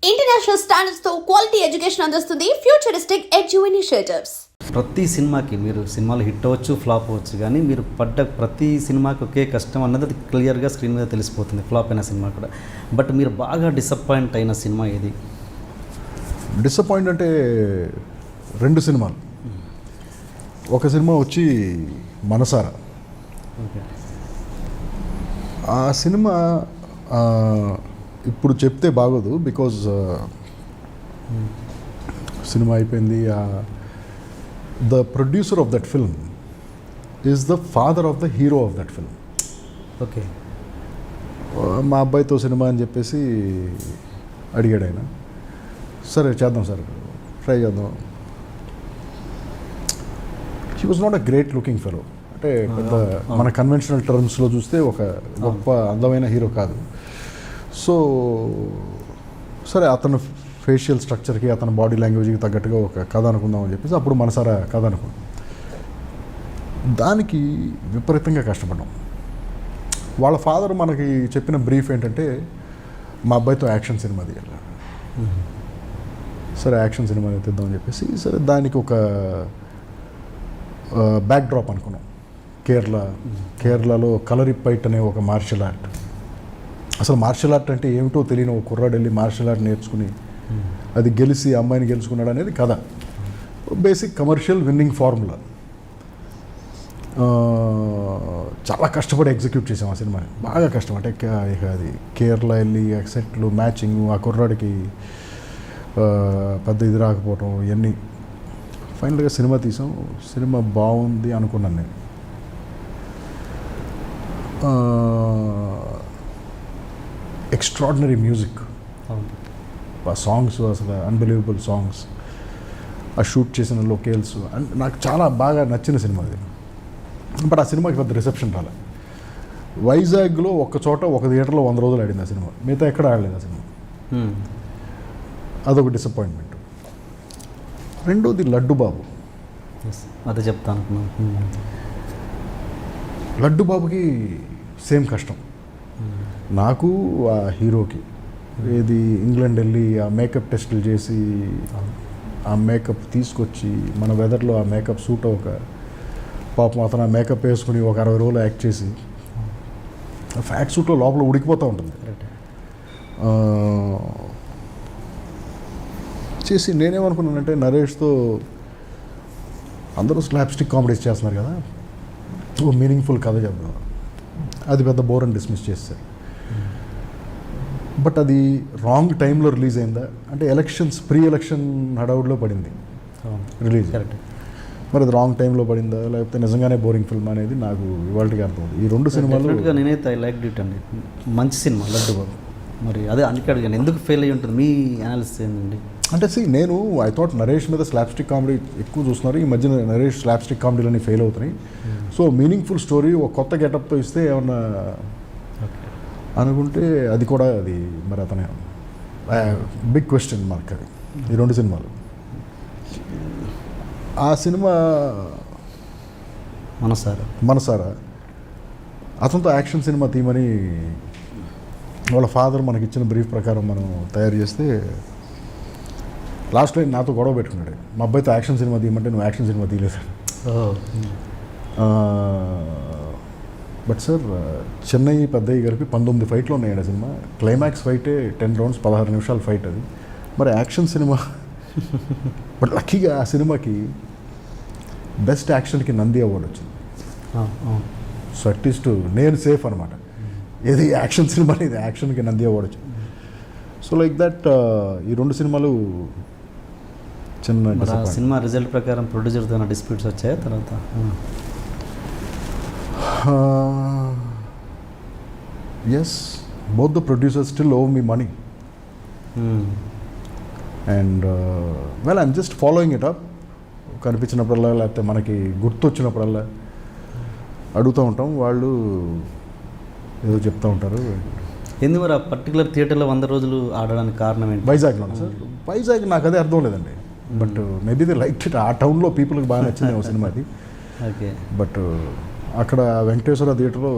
International standards తో quality education అందిస్తుంది futuristic edu initiatives. ప్రతి సినిమాకి మీరు సినిమాలు హిట్ అవ్వచ్చు, ఫ్లాప్ అవ్వచ్చు, కానీ మీరు పడ్డ ప్రతి సినిమాకి ఒకే కష్టం అన్నది అది క్లియర్గా స్క్రీన్ మీద తెలిసిపోతుంది, ఫ్లాప్ అయిన సినిమా కూడా. బట్ మీరు బాగా డిసప్పాయింట్ అయిన సినిమా ఏది? డిసప్పాయింట్ అంటే రెండు సినిమాలు. ఒక సినిమా వచ్చి మనసారా. ఓకే. ఆ సినిమా ఇప్పుడు చెప్తే బాగోదు, బికాజ్ సినిమా అయిపోయింది. The producer of that film is the father of the hero of that film. Okay. మా అబ్బాయితో సినిమా అని చెప్పేసి అడిగాడు ఆయన. సరే చేద్దాం సార్, ట్రై చేద్దాం. He was not a great looking fellow, అంటే పెద్ద మన కన్వెన్షనల్ టర్మ్స్లో చూస్తే ఒక గొప్ప అందమైన హీరో కాదు. సో సరే, అతను ఫేషియల్ స్ట్రక్చర్కి, అతని బాడీ లాంగ్వేజ్కి తగ్గట్టుగా ఒక కథ అనుకుందాం అని చెప్పేసి అప్పుడు మనసారా కథ అనుకున్నాం. దానికి విపరీతంగా కష్టపడ్డాం. వాళ్ళ ఫాదర్ మనకి చెప్పిన బ్రీఫ్ ఏంటంటే, మా అబ్బాయితో యాక్షన్ సినిమా తీయాలి. సరే యాక్షన్ సినిమా తీద్దామని చెప్పేసి, సరే దానికి ఒక బ్యాక్ డ్రాప్ అనుకున్నాం. కేరళలో కలరిప్పైట్ అనే ఒక మార్షల్ ఆర్ట్. అసలు మార్షల్ ఆర్ట్ అంటే ఏమిటో తెలియని ఒక కుర్రాడు వెళ్ళి మార్షల్ ఆర్ట్ నేర్చుకుని అది గెలిచి అమ్మాయిని గెలుచుకున్నాడు అనేది కథ. Basic commercial winnowing formula. చాలా కష్టపడి ఎగ్జిక్యూట్ చేసాం ఆ సినిమాని, బాగా కష్టం. అంటే ఇక అది కేరళ వెళ్ళి సెట్లు, మ్యాచింగ్, ఆ కుర్రాడికి పెద్ద ఇది రాకపోవటం, ఇవన్నీ. ఫైనల్గా సినిమా తీసాం. సినిమా బాగుంది అనుకున్నాను నేను. ఎక్స్ట్రాడినరీ మ్యూజిక్, ఆ సాంగ్స్ అసలు అన్బిలీవబుల్ సాంగ్స్, ఆ షూట్ చేసిన లొకేల్స్, అండ్ నాకు చాలా బాగా నచ్చిన సినిమా అది. బట్ ఆ సినిమాకి పెద్ద రిసెప్షన్ రాలే. వైజాగ్లో ఒక చోట ఒక థియేటర్లో 100 రోజులు ఆడింది ఆ సినిమా, మిగతా ఎక్కడ ఆడలేదు ఆ సినిమా. అదొక డిసప్పాయింట్మెంట్. రెండోది లడ్డు బాబు. అదే చెప్తా అనుకున్నాను. లడ్డు బాబుకి సేమ్ కష్టం నాకు, ఆ హీరోకి. ఏది ఇంగ్లాండ్ వెళ్ళి ఆ మేకప్ టెస్టులు చేసి ఆ మేకప్ తీసుకొచ్చి మన వెదర్లో ఆ మేకప్ సూట్ అవ్వక, పాపం అతను ఆ మేకప్ వేసుకుని ఒక 60 రోజులు యాక్ట్ చేసి ఆ ఫ్యాక్ట్ సూట్లో లోపల ఉడికిపోతూ ఉంటుంది చేసి. నేనేమనుకున్నానంటే, నరేష్తో అందరూ స్లాప్స్టిక్ కామెడీస్ చేస్తున్నారు కదా, ఓ మీనింగ్ఫుల్ కథ చెప్దాం. అది పెద్ద బోర్ అని డిస్మిస్ చేస్తారు. బట్ అది రాంగ్ టైంలో రిలీజ్ అయిందా అంటే, ప్రీ ఎలక్షన్ హడావుడిలో పడింది రిలీజ్. మరి అది రాంగ్ టైంలో పడిందా, లేకపోతే నిజంగానే బోరింగ్ ఫిల్మ్ అనేది నాకు ఇవాళకి అర్థం. ఈ రెండు సినిమాలు నేనైతే ఐ లైక్ ఇట్ అండి, మంచి సినిమా లడ్డు బాబు. మరి అదే అందుకే అడిగాను, ఎందుకు ఫెయిల్ అయ్యి ఉంటుంది, మీ అనాలిసిస్ ఏంటండి? అంటే నేను ఐ థాట్ నరేష్ మీద స్లాప్స్టిక్ కామెడీ ఎక్కువ చూస్తున్నారు ఈ మధ్యన. నరేష్ స్లాప్స్టిక్ కామెడీలన్నీ ఫెయిల్ అవుతున్నాయి. సో మీనింగ్ఫుల్ స్టోరీ ఒక కొత్త గెటప్తో ఇస్తే ఏమన్నా అనుకుంటే, అది కూడా అది మరి అతనే బిగ్ క్వశ్చన్ మార్క్ అది. ఈ రెండు సినిమాలు. ఆ సినిమా మనసారా అతనితో యాక్షన్ సినిమా తీయమని వాళ్ళ ఫాదర్ మనకి ఇచ్చిన బ్రీఫ్ ప్రకారం మనం తయారు చేస్తే, లాస్ట్లో నాతో గొడవ పెట్టుకున్నాడు. మా అబ్బాయితో యాక్షన్ సినిమా తీయమంటే నువ్వు యాక్షన్ సినిమా తీయలేదు. బట్ సార్, చెన్నై పెద్దయ్య కలిపి 19 ఫైట్లు ఉన్నాయండి ఆ సినిమా. క్లైమాక్స్ ఫైటే 10 రౌండ్స్ 16 నిమిషాల ఫైట్ అది. మరి యాక్షన్ సినిమా. బట్ లక్కీగా ఆ సినిమాకి బెస్ట్ యాక్షన్కి నంది అవార్డు వచ్చింది. సో అట్లీస్ట్ నేను సేఫ్ అనమాట. ఏది యాక్షన్ సినిమా అనేది యాక్షన్కి నంది అవార్డు వచ్చింది. సో లైక్ దట్ ఈ రెండు సినిమాలు చిన్న సినిమా రిజల్ట్ ప్రకారం ప్రొడ్యూసర్తో డిస్ప్యూట్స్ వచ్చాయి తర్వాత? Yes, both the producers still owe me money. And well, I'm just following it up. కనిపించినప్పుడల్లా, లేకపోతే మనకి గుర్తొచ్చినప్పుడల్లా అడుగుతూ ఉంటాం. వాళ్ళు ఏదో చెప్తూ ఉంటారు. ఎందుకు మరి ఆ పర్టికులర్ థియేటర్లో 100 రోజులు ఆడడానికి కారణం ఏంటి? వైజాగ్లో సార్. వైజాగ్ నాకు అదే అర్థం లేదండి. But maybe they like it. ఆ టౌన్లో పీపుల్కి బాగా నచ్చింది ఓ సినిమాది. ఓకే. బట్ అక్కడ వెంకటేశ్వర థియేటర్లో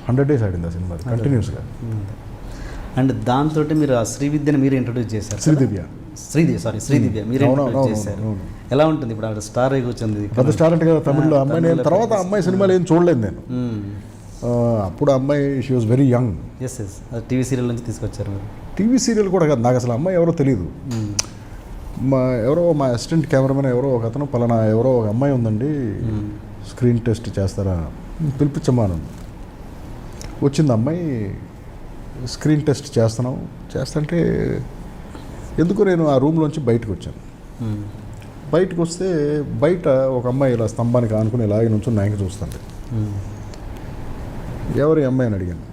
100 days ఆడింది ఆ సినిమా కంటిన్యూస్గా. అండ్ దాంతో మీరు ఆ శ్రీవిద్యని మీరు ఇంట్రొడ్యూస్ చేశారు. శ్రీదివ్య శ్రీదివ్య మీరు అవును, ఇంట్రొడ్యూస్ అవును, చేశారు. అవును. ఎలా ఉంటుంది ఇప్పుడు ఆవిడ స్టార్ అయి కూర్చుంది పెద్ద స్టార్ అంటే కదా తమిళ్లో అమ్మాయి. నేను తర్వాత అమ్మాయి సినిమాలు ఏం చూడలేదు నేను. అప్పుడు అమ్మాయి she was very young. Yes అది టీవీ సీరియల్ నుంచి తీసుకొచ్చారు మీరు. టీవీ సీరియల్ కూడా కాదు, నాకు అసలు అమ్మాయి ఎవరో తెలియదు. మా అసిస్టెంట్ కెమెరామెన్ ఎవరో ఒక అతను పలానా ఎవరో ఒక అమ్మాయి ఉందండి స్క్రీన్ టెస్ట్ చేస్తారా పిలిపించమాను. వచ్చింది అమ్మాయి, స్క్రీన్ టెస్ట్ చేస్తుంటే ఎందుకు నేను ఆ రూమ్లోంచి బయటకు వచ్చాను. బయటకు వస్తే బయట ఒక అమ్మాయి ఇలా స్తంభానికి ఆనుకుని ఇలాగే నుంచి నాయకు చూస్తాను. ఎవరు అమ్మాయి అని అడిగాను.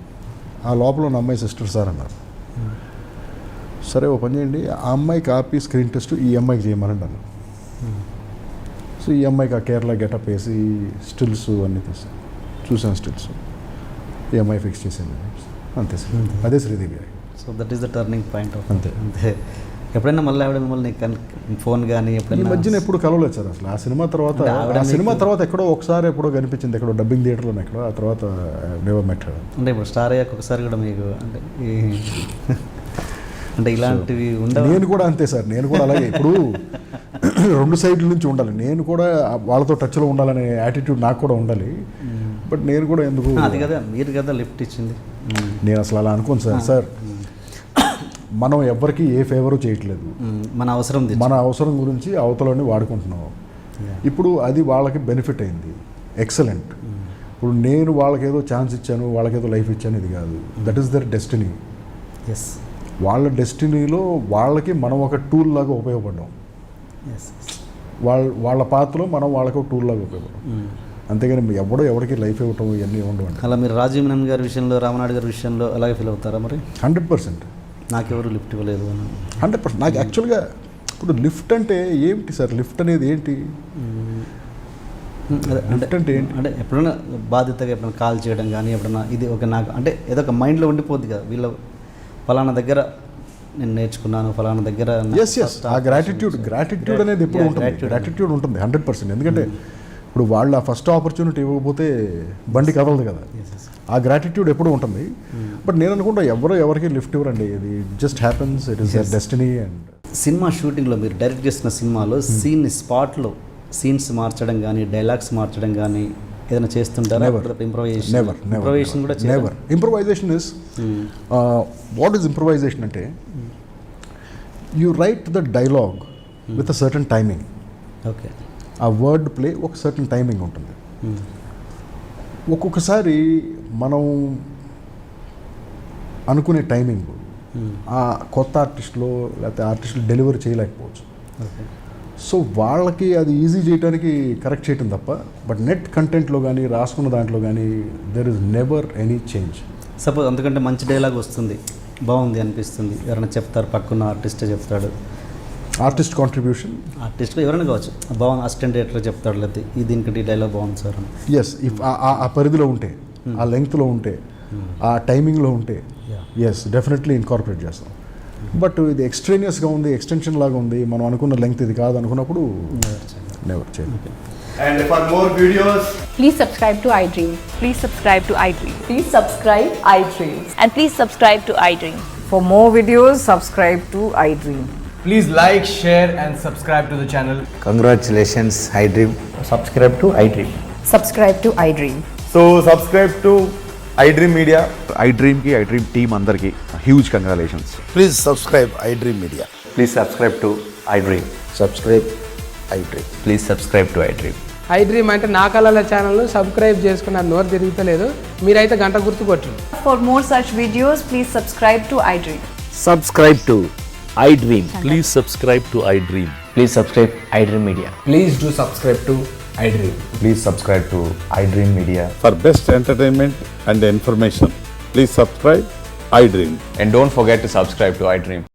ఆ లోపల ఉన్న అమ్మాయి సిస్టర్ సార్ అన్నారు. సరే ఓ పని చేయండి, ఆ అమ్మాయి కాపీ స్క్రీన్ టెస్ట్ ఈ అమ్మాయికి చేయమని అన్నాను. సో ఈ అమ్మాయికి ఆ కేరళ గెటప్ వేసి స్టిల్స్ అన్నీ తీసాను, చూసాను స్టిల్స్. ఈ అమ్మాయి ఫిక్స్ చేసింది అంతే సార్. అదే Sridevi. So that is the turning point of అంతే. ఎప్పుడైనా మళ్ళీ ఆవిడ మిమ్మల్ని ఫోన్ కానీ ఈ ఎప్పుడైనా మధ్యన ఎప్పుడు కలవలేదు సార్ అసలు. ఆ సినిమా తర్వాత ఎక్కడో ఒకసారి ఎప్పుడో కనిపించింది, ఎక్కడో డబ్బింగ్ థియేటర్లో ఎక్కడో. ఆ తర్వాత నెవర్ మెట్. అంటే ఇప్పుడు స్టార్ అయ్యాక ఒకసారి కూడా మీకు అంటే ఇలాంటివి ఉండవు. నేను కూడా అంతే సార్, నేను కూడా అలాగే. ఇప్పుడు 2 సైడ్ల నుంచి ఉండాలి. నేను కూడా వాళ్ళతో టచ్లో ఉండాలనే యాటిట్యూడ్ నాకు కూడా ఉండాలి. బట్ నేను కూడా ఎందుకు, అది కదా మీరు కదా లిఫ్ట్ ఇచ్చింది. నేను అసలు అలా అనుకోను సార్. మనం ఎవరికి ఏ ఫేవరు చేయట్లేదు. మన అవసరం గురించి అవతలని వాడుకుంటున్నాం. ఇప్పుడు అది వాళ్ళకి బెనిఫిట్ అయింది, ఎక్సలెంట్. ఇప్పుడు నేను వాళ్ళకి ఏదో ఛాన్స్ ఇచ్చాను, వాళ్ళకేదో లైఫ్ ఇచ్చాను, ఇది కాదు. That is their destiny. Yes, వాళ్ళ డెస్టినీలో వాళ్ళకి మనం ఒక టూల్ లాగా ఉపయోగపడ్డాం. వాళ్ళ పాత్రలో మనం వాళ్ళకి ఒక టూల్ లాగా ఉపయోగపడ్డాం. అంతేగాని ఎవరికి లైఫ్ ఇవ్వటం ఇవన్నీ ఉండవండి. అలా మీరు రాజీవ్ మీనన్ గారి విషయంలో, రామనాయుడు గారి విషయంలో అలాగే ఫీల్ అవుతారా మరి? 100%. నాకెవరు లిఫ్ట్ ఇవ్వలేదు అని. 100%. నాకు యాక్చువల్గా ఇప్పుడు లిఫ్ట్ అంటే ఏంటి సార్? లిఫ్ట్ అనేది ఏంటి? లిఫ్ట్ అంటే ఏంటి? అంటే ఎప్పుడైనా బాధ్యతగా ఎప్పుడైనా కాల్ చేయడం కానీ, ఎప్పుడైనా ఇది ఒక నాకు అంటే ఏదో ఒక మైండ్లో ఉండిపోద్ది కదా, వీళ్ళ ఫలానా దగ్గర నేను నేర్చుకున్నాను, ఫలానా దగ్గర. ఎస్, ఆ గ్రాటిట్యూడ్ అనేది ఎప్పుడు ఉంటుంది. గ్రాటిట్యూడ్ ఉంటుంది 100%. ఎందుకంటే ఇప్పుడు వాళ్ళు ఆ ఫస్ట్ ఆపర్చునిటీ ఇవ్వకపోతే బండి కదలదు కదా. ఆ గ్రాటిట్యూడ్ ఎప్పుడు ఉంటుంది. బట్ నేను అనుకుంటా ఎవరికి లిఫ్ట్ ఇవ్వరండి. ఇది just happens, it is their destiny. And cinema షూటింగ్లో మీరు డైరెక్ట్ చేసిన సినిమాలో స్పాట్లో సీన్స్ మార్చడం కానీ, డైలాగ్స్ మార్చడం కానీ ఏదైనా చేస్తుంటారా? ఇంప్రొవైజేషన్ కూడా never. Improvisation is what is improvisation అంటే you write the dialogue with a certain timing. Okay, ఆ వర్డ్ ప్లే ఒక సర్టన్ టైమింగ్ ఉంటుంది. ఒక్కొక్కసారి మనం అనుకునే టైమింగ్ ఆ కొత్త ఆర్టిస్టులో లేకపోతే ఆర్టిస్టులు డెలివరీ చేయలేకపోవచ్చు. సో వాళ్ళకి అది ఈజీ చేయడానికి కరెక్ట్ చేయటం తప్ప, బట్ నెట్ కంటెంట్లో కానీ రాసుకున్న దాంట్లో కానీ there is never any change. Suppose అంతకంటే మంచి డైలాగ్ వస్తుంది, బాగుంది అనిపిస్తుంది, ఎవరైనా చెప్తారు, పక్కన ఆర్టిస్టే చెప్తాడు, ఆర్టిస్ట్ కాంట్రిబ్యూషన్, ఆర్టిస్ట్ ఎవరైనా కావచ్చు, బాగుంది అసిస్టెంట్ డైరెక్టర్ చెప్తాడు, లేకపోతే ఈ దీనికి డైలాగ్ బాగుంది సార్ అని. ఎస్, ఇఫ్ ఆ పరిధిలో ఉంటే, ఆ లెంగ్త్లో ఉంటే, ఆ టైమింగ్లో ఉంటే, ఎస్ డెఫినెట్లీ ఇన్కార్పొరేట్ చేస్తాం. బట్ ఇది ఎక్స్ట్రేనియస్గా ఉంది, ఎక్స్టెన్షన్ లాగా ఉంది, మనం అనుకున్న లెంగ్త్ ఇది కాదు అనుకున్నప్పుడు నెవర్ చేయండి. And for more videos, please subscribe to iDream. Please subscribe to iDream. Please subscribe iDream. And please subscribe to iDream. For more videos, subscribe to iDream. please like, share and subscribe to the channel. Congratulations, iDream. Subscribe to iDream. Subscribe to iDream. So subscribe to iDream Media. iDream ki iDream team andarki huge congratulations. Please subscribe iDream Media. Please subscribe to iDream. Subscribe iDream. Please subscribe to iDream. iDream అంటే నా కళల ఛానల్ను subscribe చేసుకున్న నోరు తిరుగుతలేదు, మీరైతే గంట గుర్తు కొట్టండి. For more such videos, please subscribe to iDream. Subscribe to iDream. Please subscribe to iDream. Please subscribe iDream Media. Please do subscribe to iDream. Please subscribe to iDream Media. For best entertainment and information, please subscribe iDream. And don't forget to subscribe to iDream.